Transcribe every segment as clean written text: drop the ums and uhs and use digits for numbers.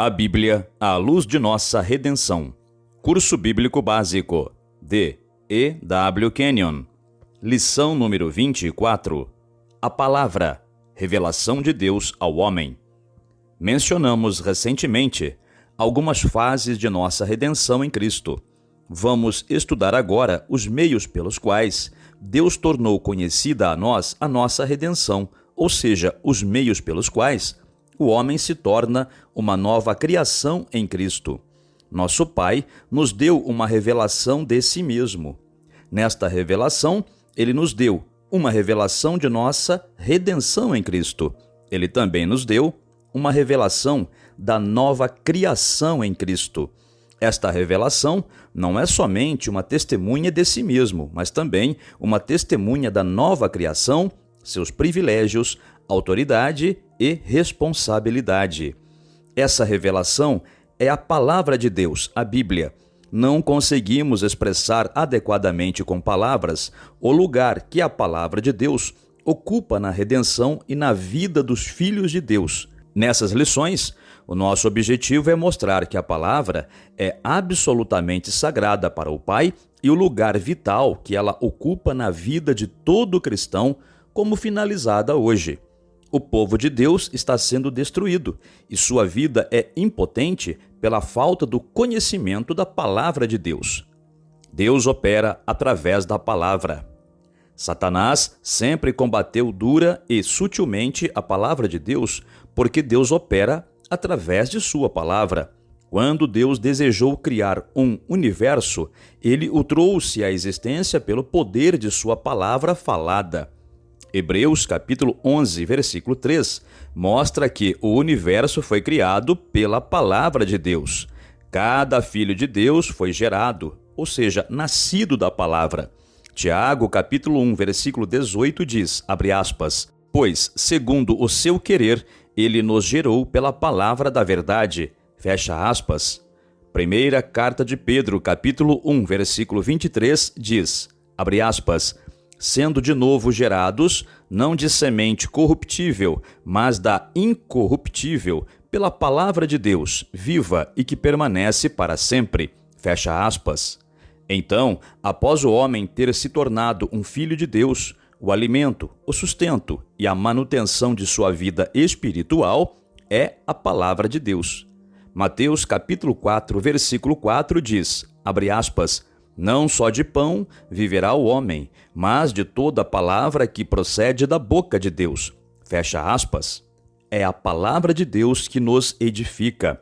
A Bíblia, à luz de nossa redenção. Curso Bíblico Básico, de E. W. Kenyon. Lição número 24. A Palavra, Revelação de Deus ao Homem. Mencionamos recentemente algumas fases de nossa redenção em Cristo. Vamos estudar agora os meios pelos quais Deus tornou conhecida a nós a nossa redenção, ou seja, os meios pelos quais o homem se torna uma nova criação em Cristo. Nosso Pai nos deu uma revelação de si mesmo. Nesta revelação, Ele nos deu uma revelação de nossa redenção em Cristo. Ele também nos deu uma revelação da nova criação em Cristo. Esta revelação não é somente uma testemunha de si mesmo, mas também uma testemunha da nova criação, seus privilégios, autoridade e responsabilidade. Essa revelação é a palavra de Deus, a Bíblia. Não conseguimos expressar adequadamente com palavras o lugar que a palavra de Deus ocupa na redenção e na vida dos filhos de Deus. Nessas lições, o nosso objetivo é mostrar que a palavra é absolutamente sagrada para o Pai e o lugar vital que ela ocupa na vida de todo cristão, como finalizada hoje. O povo de Deus está sendo destruído e sua vida é impotente pela falta do conhecimento da palavra de Deus. Deus opera através da palavra. Satanás sempre combateu dura e sutilmente a palavra de Deus, porque Deus opera através de sua palavra. Quando Deus desejou criar um universo, ele o trouxe à existência pelo poder de sua palavra falada. Hebreus capítulo 11, versículo 3, mostra que o universo foi criado pela palavra de Deus. Cada filho de Deus foi gerado, ou seja, nascido da palavra. Tiago capítulo 1, versículo 18 diz, abre aspas, pois, segundo o seu querer, ele nos gerou pela palavra da verdade, fecha aspas. Primeira carta de Pedro capítulo 1, versículo 23 diz, abre aspas, sendo de novo gerados, não de semente corruptível, mas da incorruptível, pela palavra de Deus, viva e que permanece para sempre. Fecha aspas. Então, após o homem ter se tornado um filho de Deus, o alimento, o sustento e a manutenção de sua vida espiritual é a palavra de Deus. Mateus capítulo 4, versículo 4 diz, abre aspas, não só de pão viverá o homem, mas de toda a palavra que procede da boca de Deus. Fecha aspas. É a palavra de Deus que nos edifica.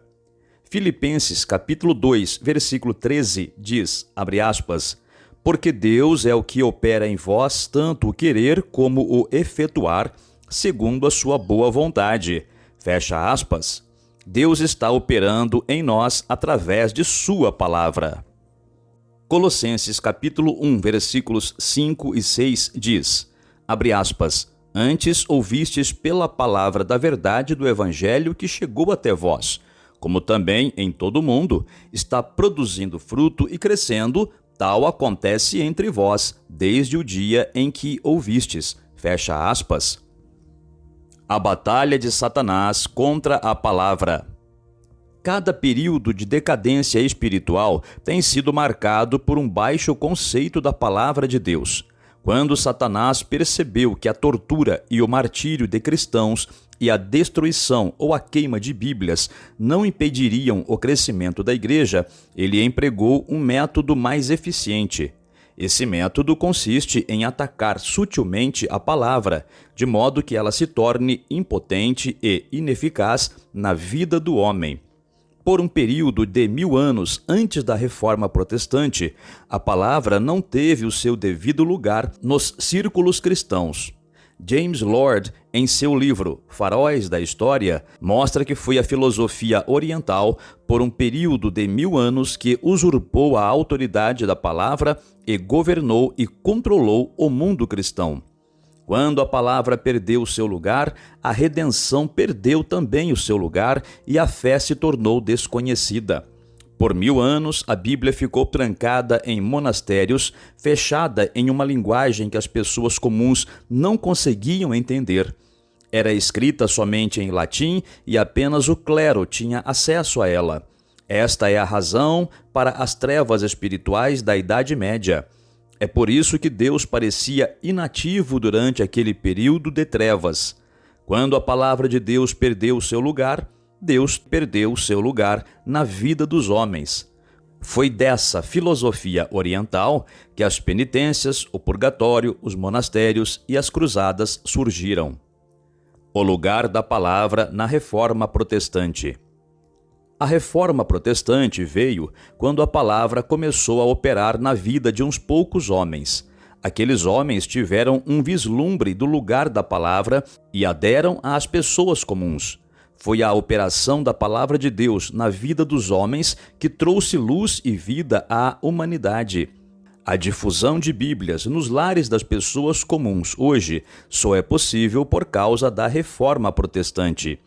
Filipenses capítulo 2, versículo 13 diz, abre aspas, porque Deus é o que opera em vós tanto o querer como o efetuar, segundo a sua boa vontade. Fecha aspas. Deus está operando em nós através de sua palavra. Colossenses capítulo 1, versículos 5 e 6 diz, abre aspas, antes ouvistes pela palavra da verdade do evangelho que chegou até vós, como também em todo o mundo está produzindo fruto e crescendo, tal acontece entre vós, desde o dia em que ouvistes, fecha aspas. A batalha de Satanás contra a palavra. Cada período de decadência espiritual tem sido marcado por um baixo conceito da palavra de Deus. Quando Satanás percebeu que a tortura e o martírio de cristãos e a destruição ou a queima de Bíblias não impediriam o crescimento da igreja, ele empregou um método mais eficiente. Esse método consiste em atacar sutilmente a palavra, de modo que ela se torne impotente e ineficaz na vida do homem. Por um período de 1000 anos antes da Reforma Protestante, a palavra não teve o seu devido lugar nos círculos cristãos. James Lord, em seu livro Faróis da História, mostra que foi a filosofia oriental, por um período de 1000 anos, que usurpou a autoridade da palavra e governou e controlou o mundo cristão. Quando a palavra perdeu o seu lugar, a redenção perdeu também o seu lugar e a fé se tornou desconhecida. Por 1000 anos, a Bíblia ficou trancada em monastérios, fechada em uma linguagem que as pessoas comuns não conseguiam entender. Era escrita somente em latim e apenas o clero tinha acesso a ela. Esta é a razão para as trevas espirituais da Idade Média. É por isso que Deus parecia inativo durante aquele período de trevas. Quando a palavra de Deus perdeu seu lugar, Deus perdeu seu lugar na vida dos homens. Foi dessa filosofia oriental que as penitências, o purgatório, os monastérios e as cruzadas surgiram. O lugar da palavra na Reforma Protestante. A Reforma Protestante veio quando a palavra começou a operar na vida de uns poucos homens. Aqueles homens tiveram um vislumbre do lugar da palavra e a deram às pessoas comuns. Foi a operação da palavra de Deus na vida dos homens que trouxe luz e vida à humanidade. A difusão de Bíblias nos lares das pessoas comuns hoje só é possível por causa da Reforma Protestante.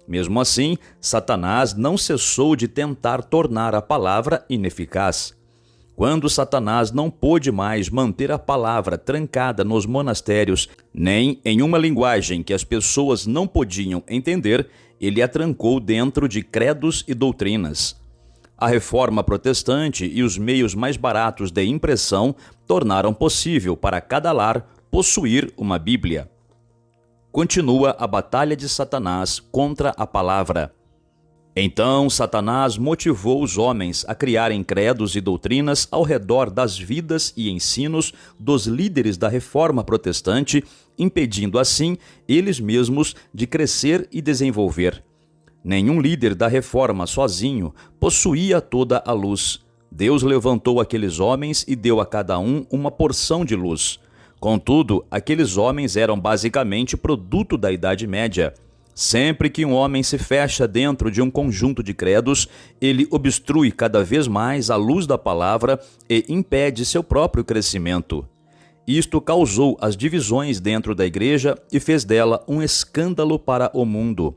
Mesmo assim, Satanás não cessou de tentar tornar a palavra ineficaz. Quando Satanás não pôde mais manter a palavra trancada nos monastérios, nem em uma linguagem que as pessoas não podiam entender, ele a trancou dentro de credos e doutrinas. A Reforma Protestante e os meios mais baratos de impressão tornaram possível para cada lar possuir uma Bíblia. Continua a batalha de Satanás contra a palavra. Então, Satanás motivou os homens a criarem credos e doutrinas ao redor das vidas e ensinos dos líderes da Reforma Protestante, impedindo assim eles mesmos de crescer e desenvolver. Nenhum líder da Reforma sozinho possuía toda a luz. Deus levantou aqueles homens e deu a cada um uma porção de luz. Contudo, aqueles homens eram basicamente produto da Idade Média. Sempre que um homem se fecha dentro de um conjunto de credos, ele obstrui cada vez mais a luz da palavra e impede seu próprio crescimento. Isto causou as divisões dentro da igreja e fez dela um escândalo para o mundo.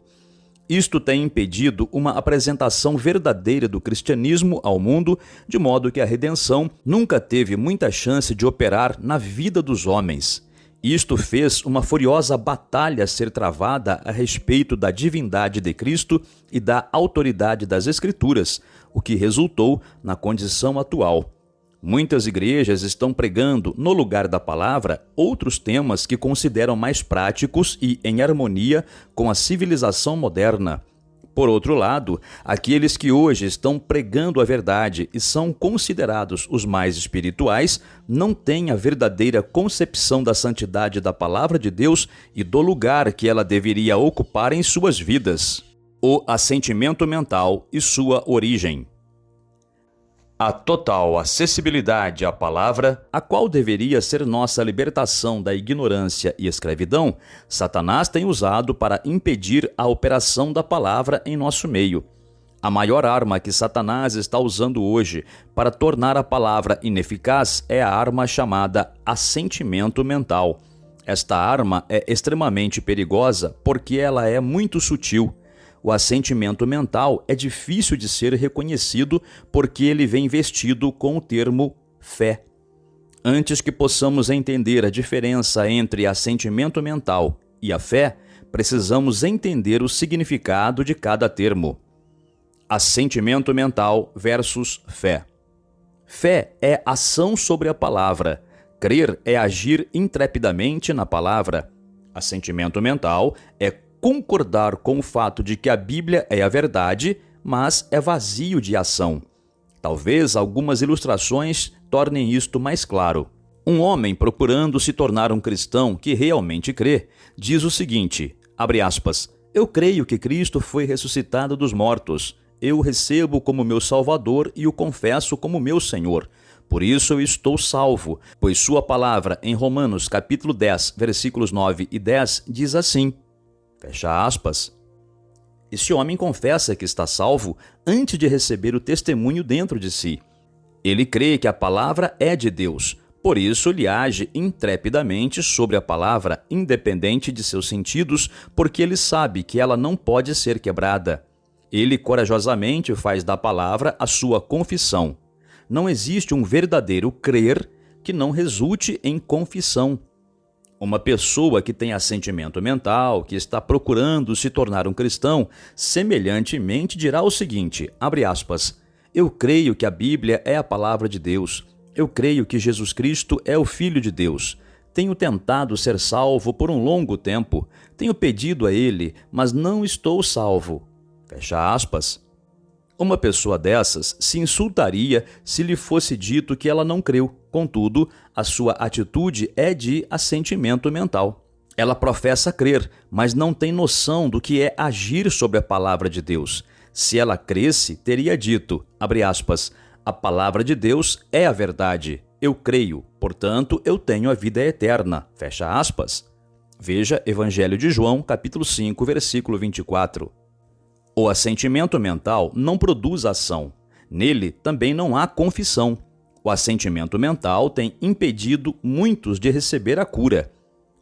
Isto tem impedido uma apresentação verdadeira do cristianismo ao mundo, de modo que a redenção nunca teve muita chance de operar na vida dos homens. Isto fez uma furiosa batalha ser travada a respeito da divindade de Cristo e da autoridade das Escrituras, o que resultou na condição atual. Muitas igrejas estão pregando, no lugar da palavra, outros temas que consideram mais práticos e em harmonia com a civilização moderna. Por outro lado, aqueles que hoje estão pregando a verdade e são considerados os mais espirituais não têm a verdadeira concepção da santidade da palavra de Deus e do lugar que ela deveria ocupar em suas vidas. O assentimento mental e sua origem. A total acessibilidade à palavra, a qual deveria ser nossa libertação da ignorância e escravidão, Satanás tem usado para impedir a operação da palavra em nosso meio. A maior arma que Satanás está usando hoje para tornar a palavra ineficaz é a arma chamada assentimento mental. Esta arma é extremamente perigosa porque ela é muito sutil. O assentimento mental é difícil de ser reconhecido porque ele vem vestido com o termo fé. Antes que possamos entender a diferença entre assentimento mental e a fé, precisamos entender o significado de cada termo. Assentimento mental versus fé. Fé é ação sobre a palavra. Crer é agir intrepidamente na palavra. Assentimento mental é concordar com o fato de que a Bíblia é a verdade, mas é vazio de ação. Talvez algumas ilustrações tornem isto mais claro. Um homem procurando se tornar um cristão que realmente crê, diz o seguinte, abre aspas, eu creio que Cristo foi ressuscitado dos mortos. Eu o recebo como meu Salvador e o confesso como meu Senhor. Por isso eu estou salvo, pois sua palavra em Romanos capítulo 10, versículos 9 e 10 diz assim, fecha aspas. Esse homem confessa que está salvo antes de receber o testemunho dentro de si. Ele crê que a palavra é de Deus, por isso ele age intrepidamente sobre a palavra, independente de seus sentidos, porque ele sabe que ela não pode ser quebrada. Ele corajosamente faz da palavra a sua confissão. Não existe um verdadeiro crer que não resulte em confissão. Uma pessoa que tem assentimento mental, que está procurando se tornar um cristão, semelhantemente dirá o seguinte, abre aspas, eu creio que a Bíblia é a palavra de Deus. Eu creio que Jesus Cristo é o Filho de Deus. Tenho tentado ser salvo por um longo tempo. Tenho pedido a Ele, mas não estou salvo. Fecha aspas. Uma pessoa dessas se insultaria se lhe fosse dito que ela não creu. Contudo, a sua atitude é de assentimento mental. Ela professa crer, mas não tem noção do que é agir sobre a palavra de Deus. Se ela cresce, teria dito, abre aspas, a palavra de Deus é a verdade. Eu creio, portanto, eu tenho a vida eterna. Fecha aspas. Veja Evangelho de João, capítulo 5, versículo 24. O assentimento mental não produz ação. Nele também não há confissão. O assentimento mental tem impedido muitos de receber a cura.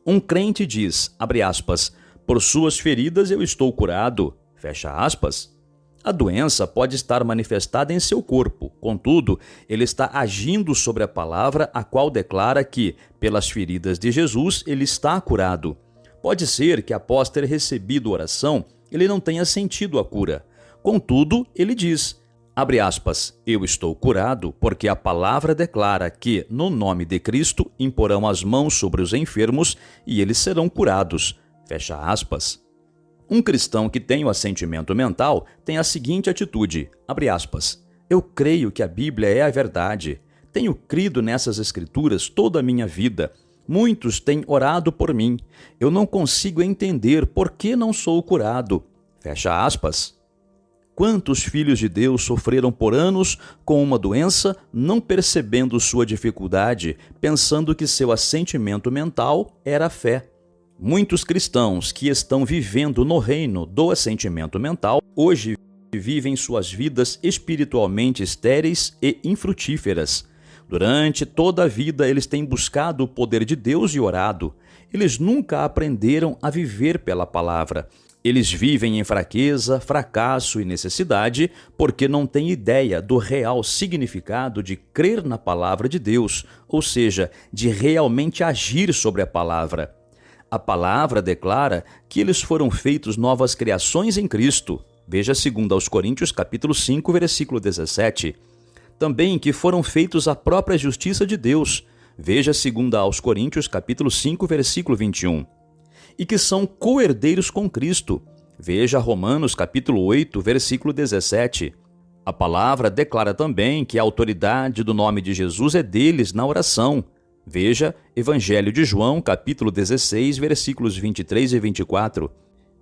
Um crente diz, abre aspas, por suas feridas eu estou curado. Fecha aspas. A doença pode estar manifestada em seu corpo, contudo, ele está agindo sobre a palavra a qual declara que, pelas feridas de Jesus, ele está curado. Pode ser que, após ter recebido oração, ele não tenha sentido a cura. Contudo, ele diz, abre aspas, eu estou curado porque a palavra declara que, no nome de Cristo, imporão as mãos sobre os enfermos e eles serão curados. Fecha aspas. Um cristão que tem o assentimento mental tem a seguinte atitude, abre aspas, eu creio que a Bíblia é a verdade. Tenho crido nessas escrituras toda a minha vida. Muitos têm orado por mim. Eu não consigo entender por que não sou curado. Fecha aspas. Quantos filhos de Deus sofreram por anos com uma doença, não percebendo sua dificuldade, pensando que seu assentimento mental era a fé? Muitos cristãos que estão vivendo no reino do assentimento mental, hoje vivem suas vidas espiritualmente estéreis e infrutíferas. Durante toda a vida, eles têm buscado o poder de Deus e orado. Eles nunca aprenderam a viver pela palavra. Eles vivem em fraqueza, fracasso e necessidade porque não têm ideia do real significado de crer na palavra de Deus, ou seja, de realmente agir sobre a palavra. A palavra declara que eles foram feitos novas criações em Cristo. Veja 2 Coríntios capítulo 5, versículo 17. Também que foram feitos a própria justiça de Deus. Veja 2 Coríntios capítulo 5, versículo 21. E que são co-herdeiros com Cristo. Veja Romanos capítulo 8, versículo 17. A palavra declara também que a autoridade do nome de Jesus é deles na oração. Veja Evangelho de João, capítulo 16, versículos 23 e 24.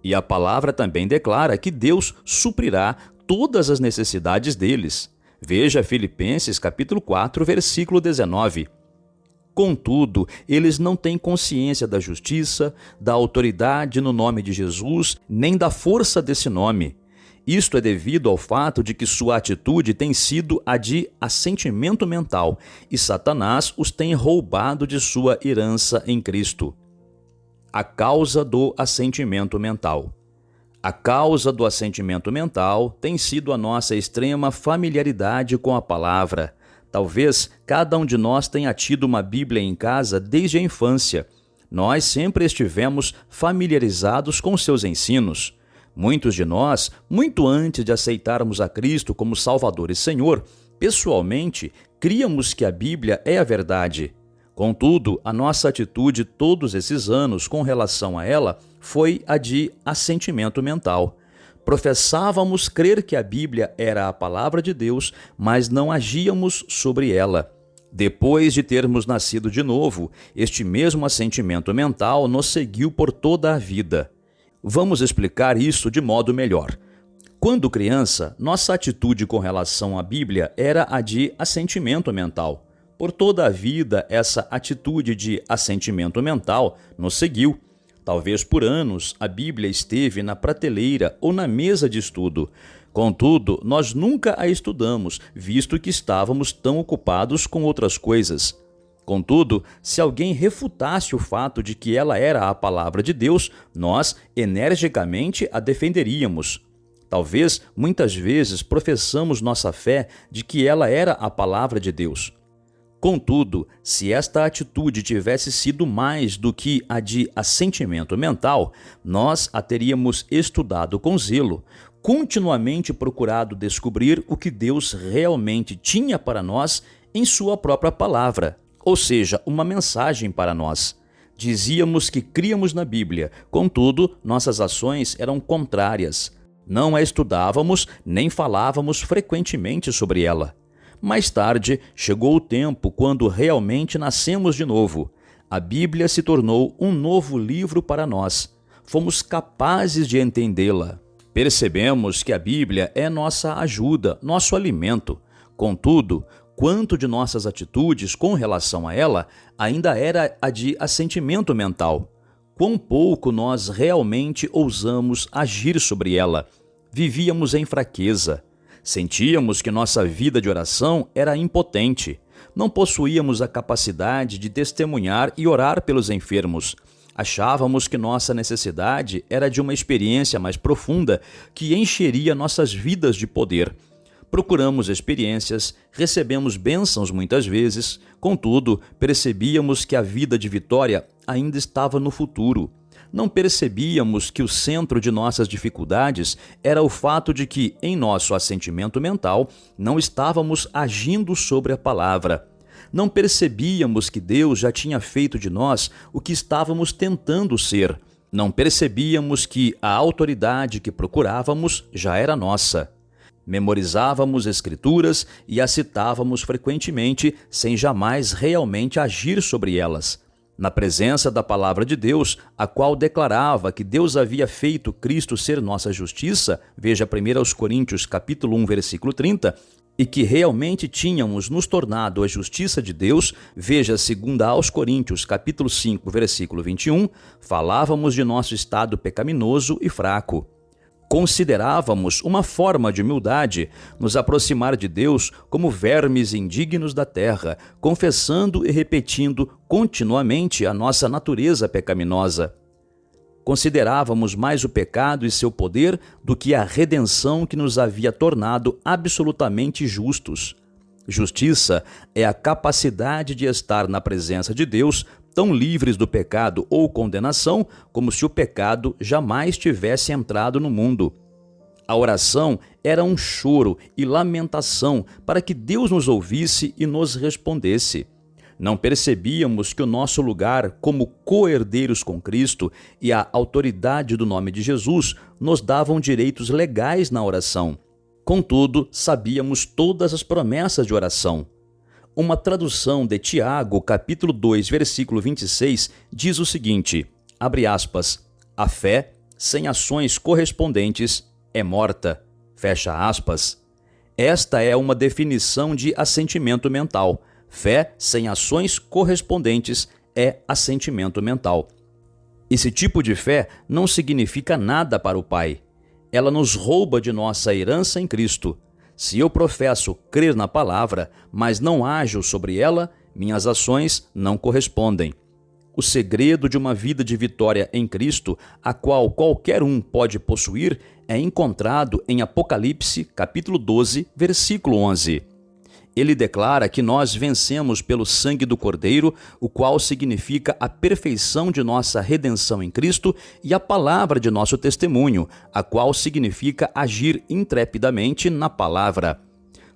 E a palavra também declara que Deus suprirá todas as necessidades deles. Veja Filipenses, capítulo 4, versículo 19. Contudo, eles não têm consciência da justiça, da autoridade no nome de Jesus, nem da força desse nome. Isto é devido ao fato de que sua atitude tem sido a de assentimento mental e Satanás os tem roubado de sua herança em Cristo. A causa do assentimento mental. A causa do assentimento mental tem sido a nossa extrema familiaridade com a palavra. Talvez cada um de nós tenha tido uma Bíblia em casa desde a infância. Nós sempre estivemos familiarizados com seus ensinos. Muitos de nós, muito antes de aceitarmos a Cristo como Salvador e Senhor, pessoalmente, críamos que a Bíblia é a verdade. Contudo, a nossa atitude todos esses anos com relação a ela foi a de assentimento mental. Professávamos crer que a Bíblia era a palavra de Deus, mas não agíamos sobre ela. Depois de termos nascido de novo, este mesmo assentimento mental nos seguiu por toda a vida. Vamos explicar isso de modo melhor. Quando criança, nossa atitude com relação à Bíblia era a de assentimento mental. Por toda a vida, essa atitude de assentimento mental nos seguiu. Talvez por anos a Bíblia esteve na prateleira ou na mesa de estudo. Contudo, nós nunca a estudamos, visto que estávamos tão ocupados com outras coisas. Contudo, se alguém refutasse o fato de que ela era a palavra de Deus, nós energicamente a defenderíamos. Talvez, muitas vezes, professamos nossa fé de que ela era a palavra de Deus. Contudo, se esta atitude tivesse sido mais do que a de assentimento mental, nós a teríamos estudado com zelo, continuamente procurado descobrir o que Deus realmente tinha para nós em sua própria palavra, ou seja, uma mensagem para nós. Dizíamos que críamos na Bíblia, contudo, nossas ações eram contrárias. Não a estudávamos nem falávamos frequentemente sobre ela. Mais tarde, chegou o tempo quando realmente nascemos de novo. A Bíblia se tornou um novo livro para nós. Fomos capazes de entendê-la. Percebemos que a Bíblia é nossa ajuda, nosso alimento. Contudo, quanto de nossas atitudes com relação a ela ainda era a de assentimento mental. Quão pouco nós realmente ousamos agir sobre ela. Vivíamos em fraqueza. Sentíamos que nossa vida de oração era impotente. Não possuíamos a capacidade de testemunhar e orar pelos enfermos. Achávamos que nossa necessidade era de uma experiência mais profunda que encheria nossas vidas de poder. Procuramos experiências, recebemos bênçãos muitas vezes, contudo, percebíamos que a vida de vitória ainda estava no futuro. Não percebíamos que o centro de nossas dificuldades era o fato de que, em nosso assentimento mental, não estávamos agindo sobre a palavra. Não percebíamos que Deus já tinha feito de nós o que estávamos tentando ser. Não percebíamos que a autoridade que procurávamos já era nossa. Memorizávamos escrituras e as citávamos frequentemente sem jamais realmente agir sobre elas. Na presença da palavra de Deus, a qual declarava que Deus havia feito Cristo ser nossa justiça, veja 1 Coríntios capítulo 1, versículo 30, e que realmente tínhamos nos tornado a justiça de Deus, veja 2 Coríntios capítulo 5, versículo 21, falávamos de nosso estado pecaminoso e fraco. Considerávamos uma forma de humildade nos aproximar de Deus como vermes indignos da terra, confessando e repetindo continuamente a nossa natureza pecaminosa. Considerávamos mais o pecado e seu poder do que a redenção que nos havia tornado absolutamente justos. Justiça é a capacidade de estar na presença de Deus tão livres do pecado ou condenação como se o pecado jamais tivesse entrado no mundo. A oração era um choro e lamentação para que Deus nos ouvisse e nos respondesse. Não percebíamos que o nosso lugar como co-herdeiros com Cristo e a autoridade do nome de Jesus nos davam direitos legais na oração. Contudo, sabíamos todas as promessas de oração. Uma tradução de Tiago, capítulo 2, versículo 26, diz o seguinte, abre aspas, a fé, sem ações correspondentes, é morta, fecha aspas. Esta é uma definição de assentimento mental. Fé sem ações correspondentes é assentimento mental. Esse tipo de fé não significa nada para o Pai. Ela nos rouba de nossa herança em Cristo. Se eu professo crer na palavra, mas não ajo sobre ela, minhas ações não correspondem. O segredo de uma vida de vitória em Cristo, a qual qualquer um pode possuir, é encontrado em Apocalipse, capítulo 12, versículo 11. Ele declara que nós vencemos pelo sangue do Cordeiro, o qual significa a perfeição de nossa redenção em Cristo, e a palavra de nosso testemunho, a qual significa agir intrepidamente na palavra.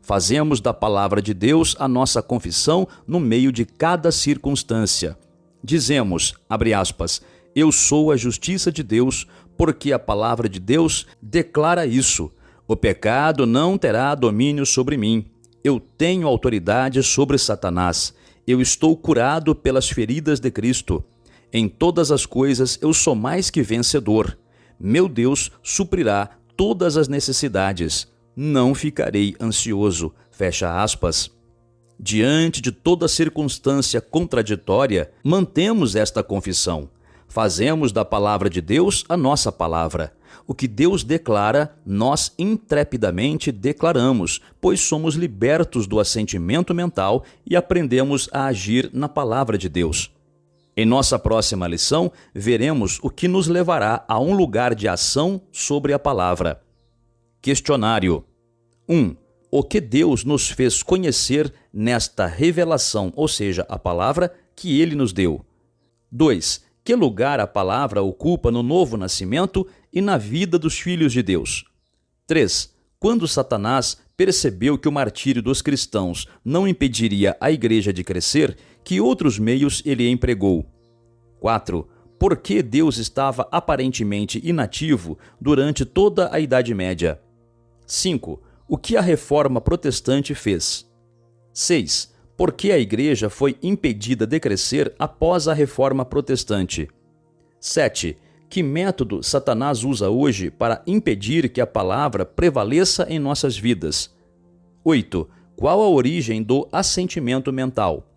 Fazemos da palavra de Deus a nossa confissão no meio de cada circunstância. Dizemos, abre aspas, eu sou a justiça de Deus, porque a palavra de Deus declara isso. O pecado não terá domínio sobre mim. Eu tenho autoridade sobre Satanás. Eu estou curado pelas feridas de Cristo. Em todas as coisas eu sou mais que vencedor. Meu Deus suprirá todas as necessidades. Não ficarei ansioso. Fecha aspas. Diante de toda circunstância contraditória, mantemos esta confissão. Fazemos da palavra de Deus a nossa palavra. O que Deus declara, nós intrepidamente declaramos, pois somos libertos do assentimento mental e aprendemos a agir na palavra de Deus. Em nossa próxima lição, veremos o que nos levará a um lugar de ação sobre a palavra. Questionário. 1. o que Deus nos fez conhecer nesta revelação, ou seja, a palavra que Ele nos deu. 2. Que lugar a palavra ocupa no novo nascimento e na vida dos filhos de Deus. 3. Quando Satanás percebeu que o martírio dos cristãos não impediria a igreja de crescer, que outros meios ele empregou? 4. Por que Deus estava aparentemente inativo durante toda a Idade Média? 5. O que a Reforma Protestante fez? 6. Por que a igreja foi impedida de crescer após a Reforma Protestante? 7. Que método Satanás usa hoje para impedir que a palavra prevaleça em nossas vidas? 8. Qual a origem do assentimento mental?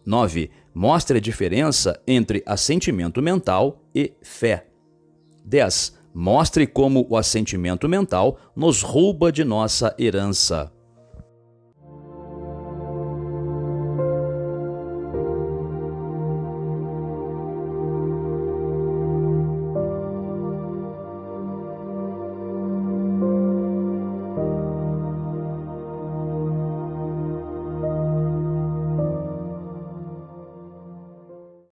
9. Mostre a diferença entre assentimento mental e fé. 10. Mostre como o assentimento mental nos rouba de nossa herança.